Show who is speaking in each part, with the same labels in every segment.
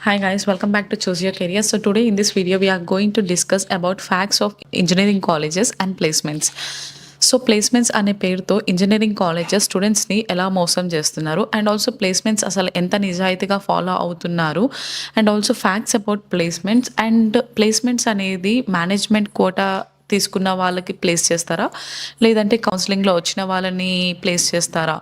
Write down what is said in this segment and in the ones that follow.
Speaker 1: Hi guys, welcome back to Choose Your Career. So today in this video we are going to discuss about facts of engineering colleges and placements. So placements అనే పేరుతో engineering colleges స్టూడెంట్స్ని ఎలా మోసం చేస్తున్నారు and also placements అసలు ఎంత నిజాయితీగా follow అవుతున్నారు and also facts about placements అనేది మేనేజ్మెంట్ కోటా తీసుకున్న వాళ్ళకి ప్లేస్ చేస్తారా లేదంటే కౌన్సిలింగ్లో వచ్చిన వాళ్ళని ప్లేస్ చేస్తారా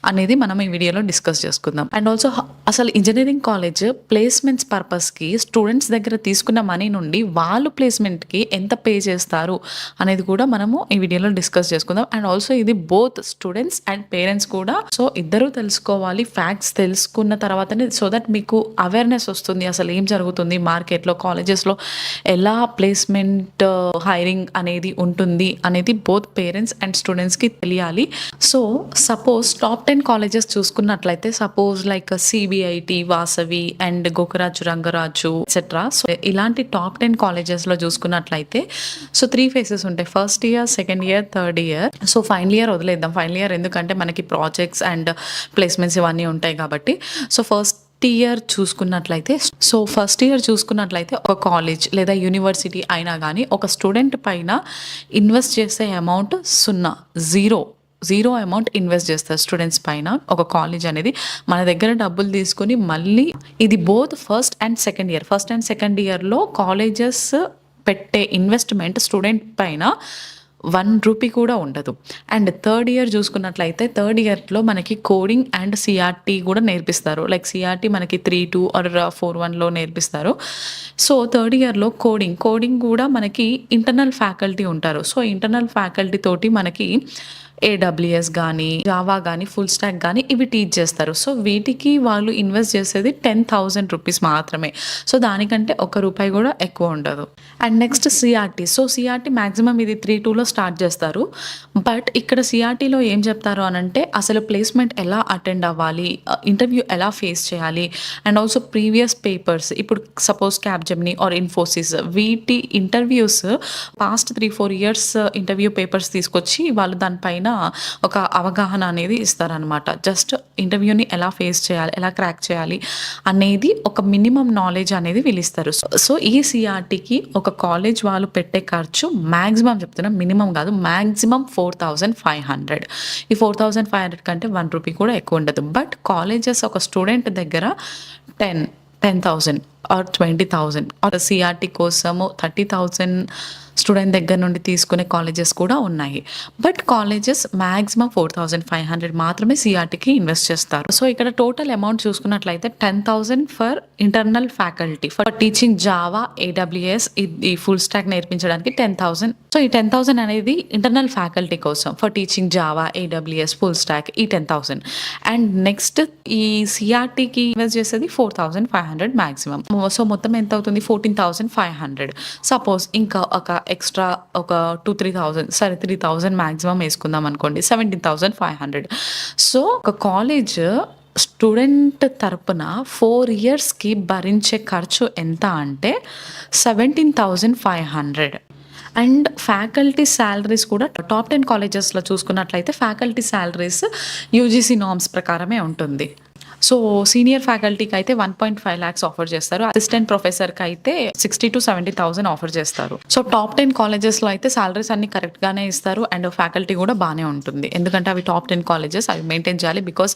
Speaker 1: అనేది మనం ఈ వీడియోలో డిస్కస్ చేసుకుందాం. అండ్ ఆల్సో అసలు ఇంజనీరింగ్ కాలేజ్ ప్లేస్మెంట్స్ పర్పస్కి స్టూడెంట్స్ దగ్గర తీసుకున్న మనీ నుండి వాళ్ళు ప్లేస్మెంట్కి ఎంత పే చేస్తారు అనేది కూడా మనము ఈ వీడియోలో డిస్కస్ చేసుకుందాం. అండ్ ఆల్సో ఇది బోత్ స్టూడెంట్స్ అండ్ పేరెంట్స్ కూడా, సో ఇద్దరూ తెలుసుకోవాలి. ఫ్యాక్ట్స్ తెలుసుకున్న తర్వాతనే సో దట్ మీకు అవేర్నెస్ వస్తుంది అసలు ఏం జరుగుతుంది మార్కెట్లో, కాలేజెస్లో ఎలా ప్లేస్మెంట్ హైరింగ్ అనేది ఉంటుంది అనేది బోత్ పేరెంట్స్ అండ్ స్టూడెంట్స్కి తెలియాలి. సో సపోజ్ టాప్ 10 కాలేజెస్ చూసుకున్నట్లయితే suppose like CBIT, Vasavi and Gokaraju Rangaraju etcetera. So ఇలాంటి టాప్ 10 కాలేజెస్లో చూసుకున్నట్లయితే సో 3 phases ఉంటాయి. First year, second year, third year. So final year వదిలేద్దాం. ఫైనల్ ఇయర్ ఎందుకంటే మనకి ప్రాజెక్ట్స్ అండ్ ప్లేస్మెంట్స్ ఇవన్నీ ఉంటాయి కాబట్టి. సో ఫస్ట్ ఇయర్ చూసుకున్నట్లయితే ఒక కాలేజ్ లేదా యూనివర్సిటీ అయినా కానీ ఒక స్టూడెంట్ పైన ఇన్వెస్ట్ చేసే అమౌంట్ జీరో అమౌంట్ ఇన్వెస్ట్ చేస్తారు స్టూడెంట్స్ పైన. ఒక కాలేజ్ అనేది మన దగ్గర డబ్బులు తీసుకుని మళ్ళీ ఇది బోత్ ఫస్ట్ అండ్ సెకండ్ ఇయర్లో కాలేజెస్ పెట్టే ఇన్వెస్ట్మెంట్ స్టూడెంట్ పైన 1 రూపీ కూడా ఉండదు. అండ్ థర్డ్ ఇయర్ చూసుకున్నట్లయితే థర్డ్ ఇయర్లో మనకి కోడింగ్ అండ్ సిఆర్టీ కూడా నేర్పిస్తారు. లైక్ సిఆర్టీ మనకి 3.2 ఆర్ 4.1లో నేర్పిస్తారు. సో థర్డ్ ఇయర్లో కోడింగ్ కూడా మనకి ఇంటర్నల్ ఫ్యాకల్టీ ఉంటారు. సో ఇంటర్నల్ ఫ్యాకల్టీ తోటి మనకి AWS కానీ, జావా కానీ, ఫుల్ స్టాక్ కానీ ఇవి టీచ్ చేస్తారు. సో వీటికి వాళ్ళు ఇన్వెస్ట్ చేసేది 10,000 రూపీస్ మాత్రమే. సో దానికంటే 1 రూపాయి కూడా ఎక్కువ ఉండదు. And next CRT. So CRT maximum ఇది 3.2లో స్టార్ట్ చేస్తారు. బట్ ఇక్కడ సిఆర్టీలో ఏం చెప్తారు అనంటే అసలు ప్లేస్మెంట్ ఎలా అటెండ్ అవ్వాలి, ఇంటర్వ్యూ ఎలా ఫేస్ చేయాలి అండ్ ఆల్సో ప్రీవియస్ పేపర్స్, ఇప్పుడు సపోజ్ క్యాప్జెమినీ ఆర్ ఇన్ఫోసిస్ వీటి interviews past 3-4 years interview papers తీసుకొచ్చి వాళ్ళు దానిపైన ఒక అవగాహన అనేది ఇస్తారనమాట. జస్ట్ ఇంటర్వ్యూని ఎలా ఫేస్ చేయాలి, ఎలా క్రాక్ చేయాలి అనేది ఒక మినిమం నాలెడ్జ్ అనేది వీళ్ళు ఇస్తారు. సో ఈ సిఆర్టీకి ఒక కాలేజ్ వాళ్ళు పెట్టే ఖర్చు మ్యాక్సిమం చెప్తున్నా, మినిమం కాదు, మ్యాక్సిమం 4,500. ఈ 4,500 కంటే 1 రూపీ కూడా ఎక్కువ ఉండదు. బట్ కాలేజెస్ ఒక స్టూడెంట్ దగ్గర 10,000 ఆర్ 20,000 ఆర్ సిఆర్టీ కోసము 30,000 స్టూడెంట్ దగ్గర నుండి తీసుకునే కాలేజెస్ కూడా ఉన్నాయి. బట్ కాలేజెస్ మ్యాక్సిమం 4,500 మాత్రమే సిఆర్టీకి ఇన్వెస్ట్ చేస్తారు. సో ఇక్కడ టోటల్ అమౌంట్ చూసుకున్నట్లయితే 10,000 for internal faculty for teaching Java, AWS ఈ ఫుల్ స్టాక్ నేర్పించడానికి 10,000. సో ఈ 10,000 అనేది ఇంటర్నల్ ఫ్యాకల్టీ కోసం for teaching Java, AWS, full stock ఈ 10,000. అండ్ నెక్స్ట్ ఈ సిఆర్టీకి ఇన్వెస్ట్ చేసేది 4,500 మ్యాక్సిమం. సో మొత్తం ఎంత అవుతుంది? 14,500. సపోజ్ ఇంకా ఒక ఎక్స్ట్రా ఒక 2-3,000, సరే 3,000 మ్యాక్సిమం వేసుకుందాం అనుకోండి, 17,500. సో ఒక కాలేజ్ స్టూడెంట్ తరపున 4 ఇయర్స్కి భరించే ఖర్చు ఎంత అంటే 17,500. అండ్ ఫ్యాకల్టీ శాలరీస్ కూడా టాప్ 10 కాలేజెస్లో చూసుకున్నట్లయితే ఫ్యాకల్టీ శాలరీస్ UGC నార్మ్స్ ప్రకారమే ఉంటుంది. సో సీనియర్ ఫ్యాకల్టీకి అయితే 1.5 lakhs ఆఫర్ చేస్తారు. అసిస్టెంట్ ప్రొఫెసర్కి అయితే 60,000-70,000 ఆఫర్ చేస్తారు. సో టాప్ 10 కాలేజెస్లో అయితే సాలరీస్ అన్ని కరెక్ట్గానే ఇస్తారు అండ్ ఫ్యాకల్టీ కూడా బాగానే ఉంటుంది. ఎందుకంటే అవి టాప్ 10 కాలేజెస్, అవి మెయింటైన్ చేయాలి బికాస్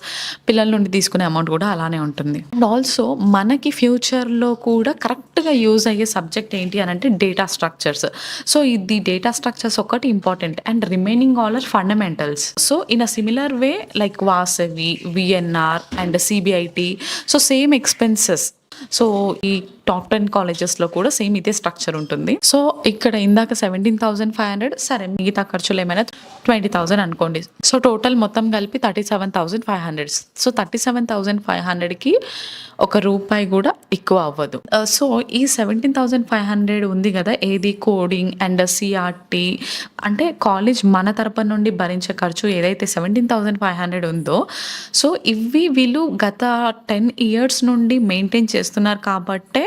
Speaker 1: పిల్లల నుండి తీసుకునే అమౌంట్ కూడా అలానే ఉంటుంది. అండ్ ఆల్సో మనకి ఫ్యూచర్లో కూడా కరెక్ట్గా యూజ్ అయ్యే సబ్జెక్ట్ ఏంటి అని అంటే డేటా స్ట్రక్చర్స్. సో ఇది డేటా స్ట్రక్చర్స్ ఒకటి important and remaining all are fundamentals. So in a similar way like Vasavi, VNR and CBIT. So same expenses. So ఈ టాప్ 10 కాలేజెస్లో కూడా సేమ్ ఇదే స్ట్రక్చర్ ఉంటుంది. సో ఇక్కడ ఇందాక 17,500, సరే మిగతా ఖర్చులు ఏమైనా 20,000 అనుకోండి. సో టోటల్ మొత్తం కలిపి 37,500. సో 37,500కి 1 రూపాయి కూడా ఎక్కువ అవ్వదు. సో ఈ 17,500 ఉంది కదా, ఏది కోడింగ్ అండ్ సిఆర్టీ అంటే కాలేజ్ మన తరపు నుండి భరించే ఖర్చు ఏదైతే 17,500 ఉందో, సో ఇవి వీళ్ళు గత 10 years నుండి మెయింటైన్ చేస్తున్నారు కాబట్టే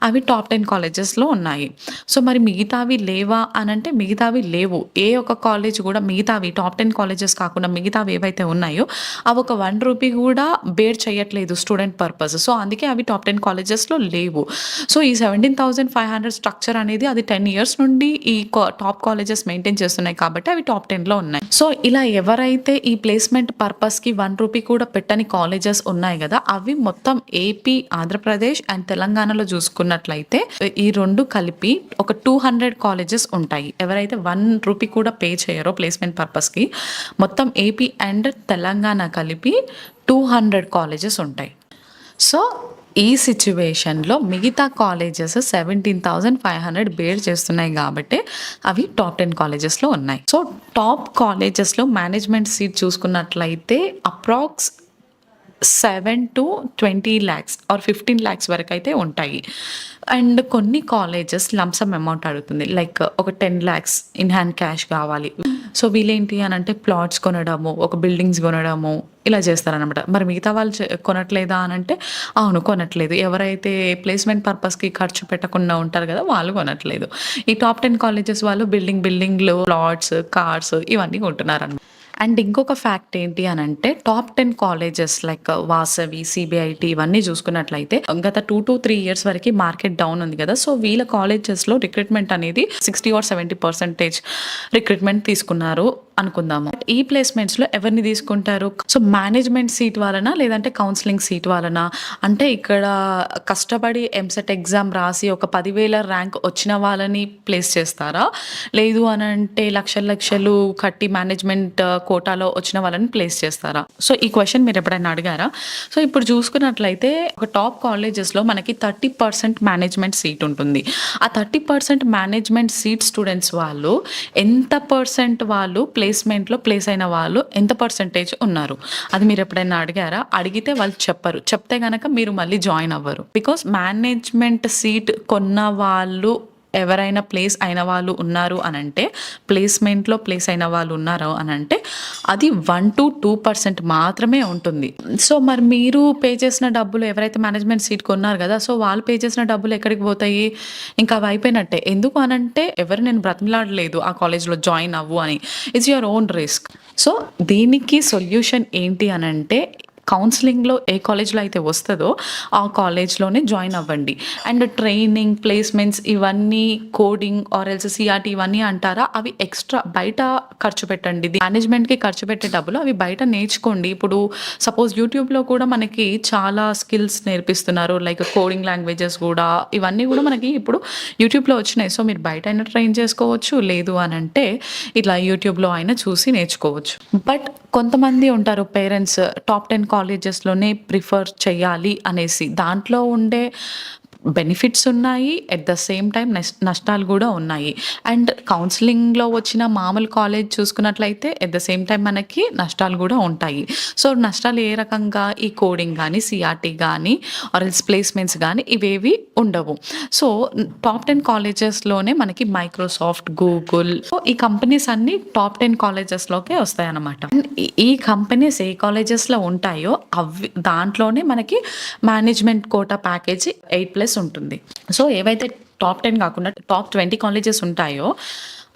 Speaker 1: అవి టాప్ 10 కాలేజెస్‌లో ఉన్నాయి. సో, మరి మిగతావి లేవా అనంటే మిగతావి లేవు. ఏ ఒక్క కాలేజ్ కూడా మిగతావి టాప్ 10 కాలేజెస్ కాకుండా మిగతావి ఏవైతే ఉన్నాయో అవి ఒక ₹1 కూడా బేర్ చేయట్లేదు స్టూడెంట్ పర్పస్. సో, అందుకే అవి టాప్ 10 కాలేజెస్‌లో లేవు. సో, ఈ 17,500 స్ట్రక్చర్ అనేది అది 10 ఇయర్స్ నుండి ఈ టాప్ కాలేజెస్ మెయింటైన్ చేస్తున్నాయి కాబట్టి అవి టాప్ 10లో ఉన్నాయి. సో, ఇలా ఎవరైతే ఈ ప్లేస్‌మెంట్ పర్పస్‌కి ₹1 కూడా పెట్టని కాలేజెస్ ఉన్నాయి గదా! అవి మొత్తం ఏపీ, ఆంధ్రప్రదేశ్ అండ్ తెలంగాణలో చూసుకున్నట్లయితే ఈ 2 కలిపి ఒక 200 కాలేజెస్ ఉంటాయి. ఎవరైతే ₹1 కూడా పే చేయరో ప్లేస్‌మెంట్ పర్పస్‌కి మొత్తం ఏపీ అండ్ తెలంగాణ కలిపి 200 కాలేజెస్ ఉంటాయి. సో, ఈ సిట్యుయేషన్‌లో మిగతా కాలేజెస్ 17,500 బేర్ చేస్తున్నాయి గాబట్టే అవి టాప్ 10 కాలేజెస్‌లో ఉన్నాయి. సో, టాప్ కాలేజెస్‌లో మేనేజ్మెంట్ సీట్ చూసుకున్నట్లయితే అప్రాక్స్ 7-20 lakhs ఆర్ 15 lakhs వరకైతే ఉంటాయి. అండ్ కొన్ని కాలేజెస్ లంప్ సమ్ అమౌంట్ అడుగుతుంది. లైక్ ఒక 10 lakhs ఇన్ హ్యాండ్ క్యాష్ కావాలి. సో, వీళ్ళేంటి అనంటే ప్లాట్స్ కొనడము, ఒక బిల్డింగ్స్ కొనడము ఇలా చేస్తారనమాట. మరి మిగతా వాళ్ళు కొనట్లేదా అనంటే అవును కొనట్లేదు. ఎవరైతే ప్లేస్‌మెంట్ పర్పస్‌కి ఖర్చు పెట్టకుండా ఉంటారు గదా! వాళ్ళు కొనట్లేదు. ఈ టాప్ 10 కాలేజెస్ వాళ్ళు బిల్డింగ్‌లు, ప్లాట్స్, కార్స్ ఇవన్నీ కొంటున్నారనమాట. అండ్ ఇంకొక ఫ్యాక్ట్ ఏంటి అనంటే top 10 colleges like Vasavi, CBIT ఇవన్నీ చూసుకున్నట్లయితే గత 2-3 ఇయర్స్ వరకి మార్కెట్ డౌన్ ఉంది కదా! సో, వీళ్ళ కాలేజెస్‌లో రిక్రూట్మెంట్ అనేది 60 ఆర్ 70% రిక్రూట్మెంట్ తీసుకున్నారు అనుకుందాము. ఈ ప్లేస్‌మెంట్స్‌లో ఎవరిని తీసుకుంటారు? సో, మేనేజ్మెంట్ సీట్ వాళ్ళనా? లేదంటే కౌన్సెలింగ్ సీట్ వాళ్ళనా? అంటే ఇక్కడ కష్టపడి ఎంసెట్ ఎగ్జామ్ రాసి ఒక 10,000 ర్యాంక్ వచ్చిన వాళ్ళని ప్లేస్ చేస్తారా? లేదు అనంటే లక్షలు కట్టి మేనేజ్మెంట్ కోటాలో వచ్చిన వాళ్ళని ప్లేస్ చేస్తారా? సో, ఈ క్వెషన్ మీరు ఎప్పుడైనా అడిగారా? సో, ఇప్పుడు చూసుకున్నట్లయితే ఒక టాప్ కాలేజెస్‌లో మనకి 30% మేనేజ్మెంట్ సీట్ ఉంటుంది. ఆ 30% మేనేజ్మెంట్ సీట్ స్టూడెంట్స్ వాళ్ళు ఎంత పర్సెంట్ వాళ్ళు ప్లేస్‌మెంట్‌లో ప్లేస్ అయిన వాళ్ళు ఎంత పర్సెంటేజ్ ఉన్నారు? అది మీరు ఎప్పుడైనా అడిగారా? అడిగితే వాళ్ళు చెప్పరు. చెప్తే గనక మీరు మళ్ళీ జాయిన్ అవ్వరు. బికాజ్ మేనేజ్మెంట్ సీట్ కొన్న వాళ్ళు ఎవరైనా ప్లేస్ అయిన వాళ్ళు ఉన్నారు అనంటే ప్లేస్‌మెంట్‌లో ప్లేస్ అయిన వాళ్ళు ఉన్నారు అనంటే అది 1-2% మాత్రమే ఉంటుంది. సో, మరి మీరు పే చేసిన డబ్బులు ఎవరైతే మేనేజ్మెంట్ సీట్ కొన్నారు గదా! సో, వాళ్ళు పే చేసిన డబ్బులు ఎక్కడికి పోతాయి? ఇంకా అవి అయిపోయినట్టే. ఎందుకు అనంటే ఎవరు నేను బ్రతిమిలాడలేదు ఆ కాలేజ్‌లో జాయిన్ అవ్వు అని. It's your own risk. So, దీనికి సొల్యూషన్ ఏంటి అనంటే కౌన్సెలింగ్‌లో ఏ కాలేజ్‌లో అయితే వస్తదో ఆ కాలేజ్‌లోనే జాయిన్ అవ్వండి. అండ్ ట్రైనింగ్, ప్లేస్‌మెంట్స్ ఇవన్నీ కోడింగ్ ఆర్ ఎల్స్ సీఆర్‌టీ ఇవన్నీ అంటారా? అవి ఎక్స్‌ట్రా బయట ఖర్చు పెట్టండి. మేనేజ్మెంట్‌కి ఖర్చు పెట్టే డబ్బులు అవి బయట నేర్చుకోండి. ఇప్పుడు సపోజ్ యూట్యూబ్‌లో కూడా మనకి చాలా స్కిల్స్ నేర్పిస్తున్నారు. లైక్ కోడింగ్ లాంగ్వేజెస్ గూడా ఇవన్నీ గూడా మనకి ఇప్పుడు యూట్యూబ్‌లో వచ్చినాయి. సో, మీరు బయట అయినా ట్రైన్ చేసుకోవచ్చు. లేదు అనంటే ఇట్లా యూట్యూబ్‌లో అయినా చూసి నేర్చుకోవచ్చు. బట్ కొంతమంది ఉంటారు పేరెంట్స్ టాప్ 10 కాలేజెస్‌లోనే ప్రిఫర్ చేయాలి అనేసి. దాంట్లో ఉండే బెనిఫిట్స్ ఉన్నాయి. ఎట్ ద సేమ్ టైమ్ నష్టాలు గూడా ఉన్నాయి. అండ్ కౌన్సెలింగ్‌లో వచ్చిన మామూలు కాలేజ్ చూసుకున్నట్లయితే ఎట్ ద సేమ్ టైమ్ మనకి నష్టాలు గూడా ఉంటాయి. సో, నష్టాలు ఏ రకంగా ఈ కోడింగ్ గానీ, సీఆర్‌టీ గానీ ఆర్ ఎల్స్ ప్లేస్‌మెంట్స్ గానీ ఇవేవి ఉండవు. సో, టాప్ 10 కాలేజెస్‌లోనే మనకి మైక్రోసాఫ్ట్, గూగుల్ ఈ కంపెనీస్ అన్నీ టాప్ 10 కాలేజెస్‌లోకే వస్తాయన్నమాట. అండ్ ఈ కంపెనీస్ ఏ కాలేజెస్‌లో ఉంటాయో అవి దాంట్లోనే మనకి మేనేజ్మెంట్ కోటా ప్యాకేజీ 8+ ఉంటుంది. సో, ఏవైతే టాప్ 10 కాకుండా టాప్ 20 కాలేజెస్ ఉంటాయో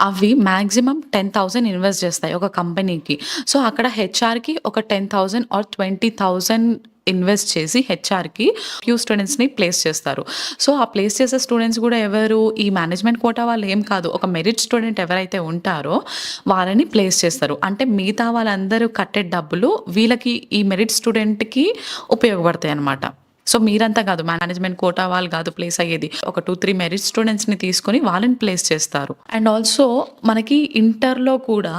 Speaker 1: అవి మాక్సిమం 10,000 ఇన్వెస్ట్ చేస్తాయి ఒక కంపెనీకి. సో, అక్కడ హెచ్ఆర్‌కి ఒక 10,000 ఆర్ 20,000 ఇన్వెస్ట్ చేసి హెచ్ఆర్‌కి ఫ్యూ స్టూడెంట్స్‌ని ప్లేస్ చేస్తారు. సో, ఆ ప్లేస్ చేసే స్టూడెంట్స్ గూడా ఎవరు? ఈ మేనేజ్మెంట్ కోటా వాళ్ళు ఏం కాదు. ఒక మెరిట్ స్టూడెంట్ ఎవరైతే ఉంటారో వాళ్ళని ప్లేస్ చేస్తారు. అంటే మిగతా వాళ్ళందరూ కట్టే డబ్బులు వీళ్ళకి ఈ మెరిట్ స్టూడెంట్‌కి ఉపయోగపడతాయన్నమాట. సో, మీరంతా కాదు మేనేజ్మెంట్ కోటా వాళ్ళు కాదు ప్లేస్ అయ్యేది. ఒక 2-3 మెరిట్ స్టూడెంట్స్‌ని తీసుకొని వాళ్ళని ప్లేస్ చేస్తారు. అండ్ ఆల్సో మనకి ఇంటర్‌లో కూడా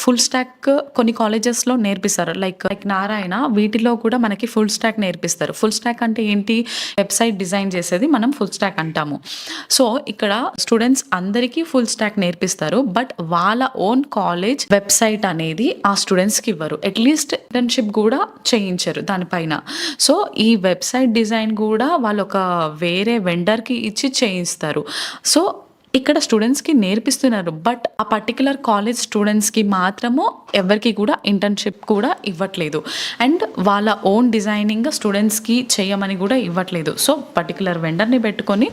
Speaker 1: ఫుల్ స్టాక్ కొన్ని కాలేజెస్‌లో నేర్పిస్తారు. లైక్ నారాయణ వీటిలో కూడా మనకి ఫుల్ స్టాక్ నేర్పిస్తారు. ఫుల్ స్టాక్ అంటే ఏంటి? వెబ్‌సైట్ డిజైన్ చేసేది మనం ఫుల్ స్టాక్ అంటాము. సో, ఇక్కడ స్టూడెంట్స్ అందరికీ ఫుల్ స్టాక్ నేర్పిస్తారు. బట్ వాళ్ళ ఓన్ కాలేజ్ వెబ్‌సైట్ అనేది ఆ స్టూడెంట్స్‌కి ఇవ్వరు. అట్‌లీస్ట్ ఇంటర్న్‌షిప్ కూడా చేయించరు దానిపైన. సో, ఈ వెబ్‌సైట్ డిజైన్ కూడా వాళ్ళు ఒక వేరే వెండర్‌కి ఇచ్చి చేయిస్తారు. సో, ఇక్కడ స్టూడెంట్స్‌కి నేర్పిస్తున్నారు. బట్ ఆ పర్టిక్యులర్ కాలేజ్ స్టూడెంట్స్‌కి మాత్రము ఎవరికీ కూడా ఇంటర్న్‌షిప్ కూడా ఇవ్వట్లేదు. అండ్ వాళ్ళ ఓన్ డిజైనింగ్ స్టూడెంట్స్‌కి చేయమని కూడా ఇవ్వట్లేదు. సో, పర్టిక్యులర్ వెండర్‌ని పెట్టుకొని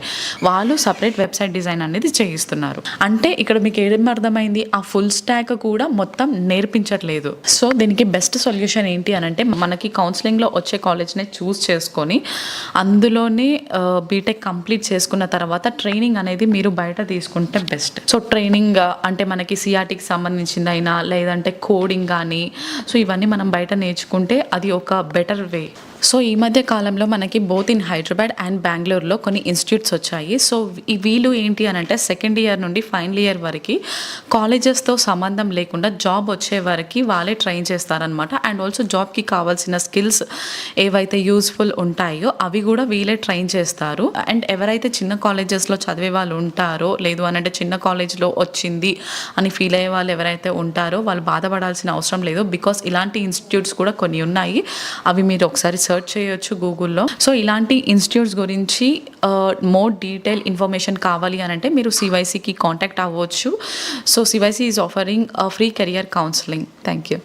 Speaker 1: వాళ్ళు సెపరేట్ వెబ్‌సైట్ డిజైన్ అనేది చేయిస్తున్నారు. అంటే ఇక్కడ మీకు ఏం అర్థమైంది? ఆ ఫుల్ స్టాక్ కూడా మొత్తం నేర్పించట్లేదు. సో, దీనికి బెస్ట్ సొల్యూషన్ ఏంటి అనంటే మనకి కౌన్సిలింగ్‌లో వచ్చే కాలేజ్‌నే చూస్ చేసుకొని అందులోనే బీటెక్ కంప్లీట్ చేసుకున్న తర్వాత ట్రైనింగ్ అనేది మీరు బయట తీసుకుంటే బెస్ట్. సో, ట్రైనింగ్ అంటే మనకి సీఆర్టీకి సంబంధించిందైనా లేదంటే కోడింగ్ కానీ సో ఇవన్నీ మనం బయట నేర్చుకుంటే అది ఒక బెటర్ వే. సో, ఈ మధ్య కాలంలో మనకి బోత్ ఇన్ హైదరాబాద్ అండ్ బెంగుళూరులో కొన్ని ఇన్స్టిట్యూట్స్ వచ్చాయి. సో, వీళ్ళు ఏంటి అనంటే సెకండ్ ఇయర్ నుండి ఫైనల్ ఇయర్ వరకు కాలేజెస్‌తో సంబంధం లేకుండా జాబ్ వచ్చే వరకు వాళ్ళే ట్రైన్ చేస్తారనమాట. అండ్ ఆల్సో జాబ్‌కి కావాల్సిన స్కిల్స్ ఏవైతే యూజ్‌ఫుల్ ఉంటాయో అవి కూడా వీళ్ళే ట్రైన్ చేస్తారు. అండ్ ఎవరైతే చిన్న కాలేజెస్‌లో చదివే వాళ్ళు ఉంటారో లేదు అనంటే చిన్న కాలేజ్‌లో వచ్చింది అని ఫీల్ అయ్యే వాళ్ళు ఎవరైతే ఉంటారో వాళ్ళు బాధపడాల్సిన అవసరం లేదు. బికాస్ ఇలాంటి ఇన్స్టిట్యూట్స్ కూడా కొన్ని ఉన్నాయి. అవి మీరు ఒకసారి సెర్చ్ చేయొచ్చు గూగుల్లో. సో, ఇలాంటి ఇన్స్టిట్యూట్స్ గురించి మోర్ డీటెయిల్ ఇన్ఫర్మేషన్ కావాలి అనంటే మీరు CYCకి కాంటాక్ట్ అవ్వచ్చు. So, CYC is offering free career counselling. Thank you.